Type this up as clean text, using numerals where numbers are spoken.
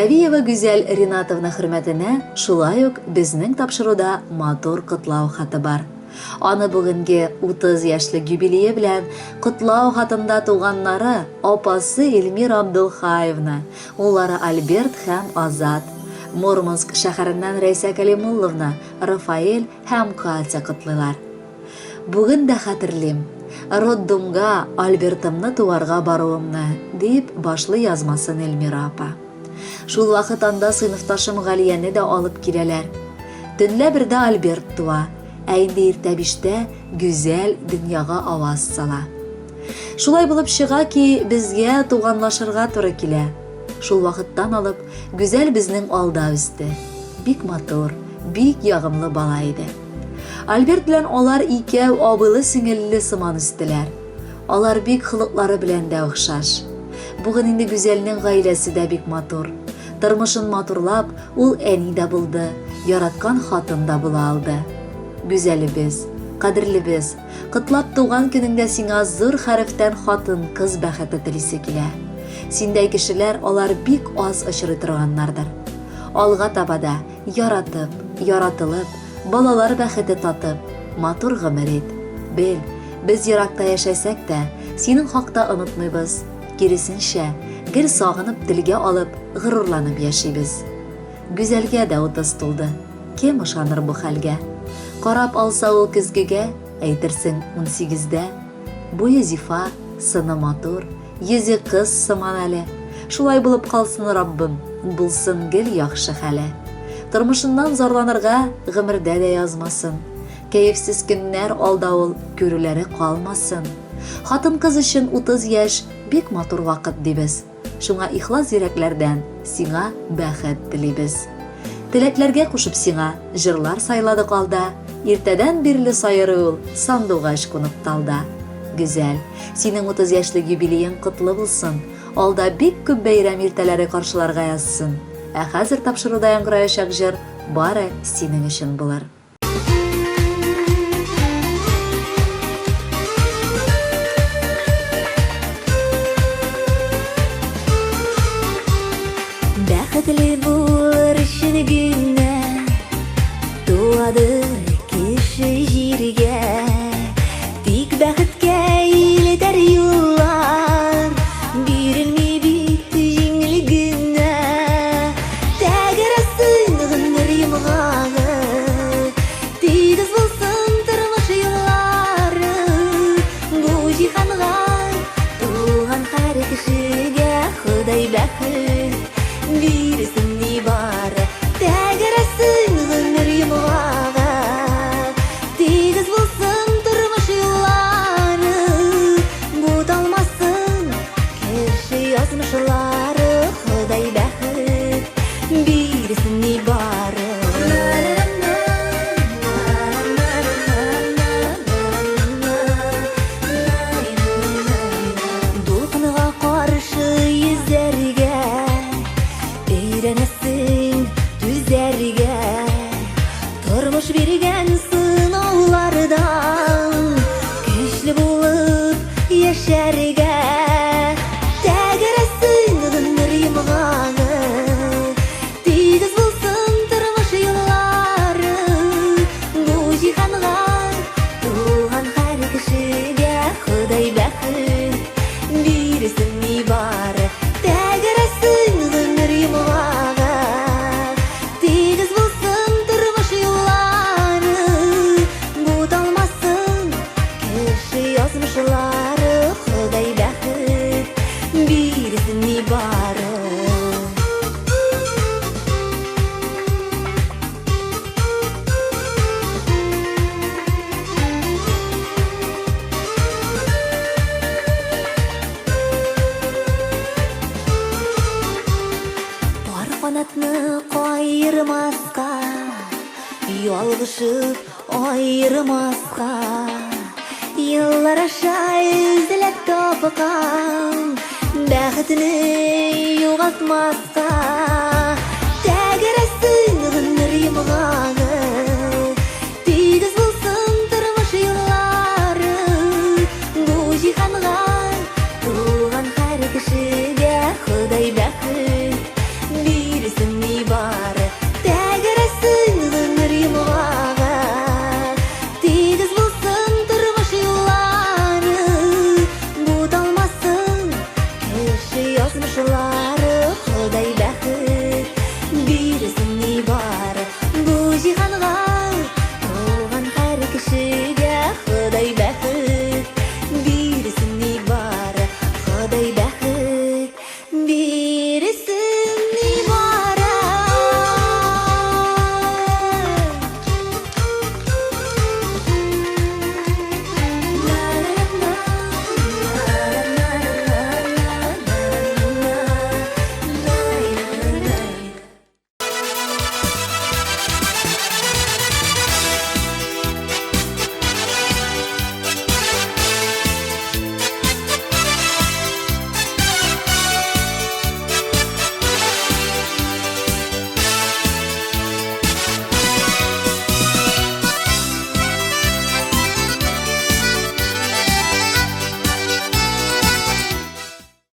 Нәбиева Гүзәл Ринатовна хөрмәтенә шулай ук безнең тапшыруда матур котлау хаты бар. Аны бүгенге 30 яшьлек юбилее белән котлау хатында туганнары апасы Эльмира Абдулхаевна, уллары Альберт һәм Азат, Мурманск шәһәреннән Рәйсә Кәлимулловна, Рафаэль һәм Катя котлыйлар. Бүген дә хәтерлим, роддомга Альбертымны туарга баруымны, дип башлы язмасын Эльмира апа. Шул вакыт анда сыйныфташым Галияне дә алып киләләр. Төнлә бердә Альберт туа, ә инде иртә биштә Гүзәл дөньяга аваз сала. Шулай булып чыга ки, безгә туганлашырга туры килә. Шул вакыттан алып Гүзәл безнең алда үсте. Бик матур, бик ягымлы бала иде. Альберт белән алар икәү абыйлы-сеңелле сыман үстеләр. Алар бик хылыклары белән дә охшаш. Бүген инде Гүзәлнең гаиләсе дә бик матур. Тормышын матурлап, ул әни дә булды, яраткан хатын да була алды. Гүзәлебез, кадерлебез, котлап туган көнеңдә сиңа зур хәрефтән хатын-кыз бәхете телисе килә. Синдәй кешеләр алар бик аз очрый торганнардыр. Алга табада яратып, яратылып, балалар бәхете татып, матур гомер ит. Бел, без еракта яшәсәк тә, синең хакта онытмыйбыз. Киресенчә, гел сагынып телгә алып, горурланып яшибез. Гүзәлгә дә 30 тулды. Кем ышаныр бу хәлгә? Карап алса ул көзгегә, әйтерсең 18дә. Буе зифа, сыны матур, йөзе кыз сыман әле. Шулай булып калсын Раббым, булсын гел яхшы хәле. Тормышыннан зарланырга гомердә дә язмасын. Кәефсез көннәр алда ул, күрүләре калмасын. Хатын-кыз өчен 30 яшь бик матур вакыт дибез. Шуңа ихлас йөрәкләрдән сиңа бәхет телибез. Теләкләргә кушып сиңа җырлар сайладык алда. Иртәдән бирле сайрый ул сандугач кунып талда. Гүзәл, синең 30 яшьлек юбилеең котлы булсын. Алда бик күп бәйрәм иртәләре каршыларга язсын. Ә хәзер тапшыруда яңгыраячак җыр бары синең өчен булыр. Бәхетле булыр өчен генә туады кеше җиргә, тик бәхеткә илтәр юллар, бирелми бит җиңел генә. Тәгәрәсен гомер йомгагы, тигез булсын тормыш юллары, бу җиһанга туган һәр кешегә Ходай бәхет бирсен ни бары. Тәгәрәсен гомер йомгагы, тигез булсын тормыш юллары, буталмасын кеше язмышлары. Ходай бәхет бирсен ни бары. Дулкынга каршы йөзәргә, өйрәнәсең түзәргә, тормыш биргән сынаулардан көчле булып яшәргә. Тәгәрәсен гомер йомгагы, тигез булсын тормыш юллары, бу җиһанга туган һәр кешегә Ходай бәхет бирсен ни бары. Тәгәрәсен гомер йомгагы, тигез булсын тормыш юллары, буталмасын кеше язмышлары. Ходай бәхет бирсен ни бары. Бар канатны кайырмаска, ялгышып айырмаска, еллар аша эзләп тапкан бәхетне югалтмаска.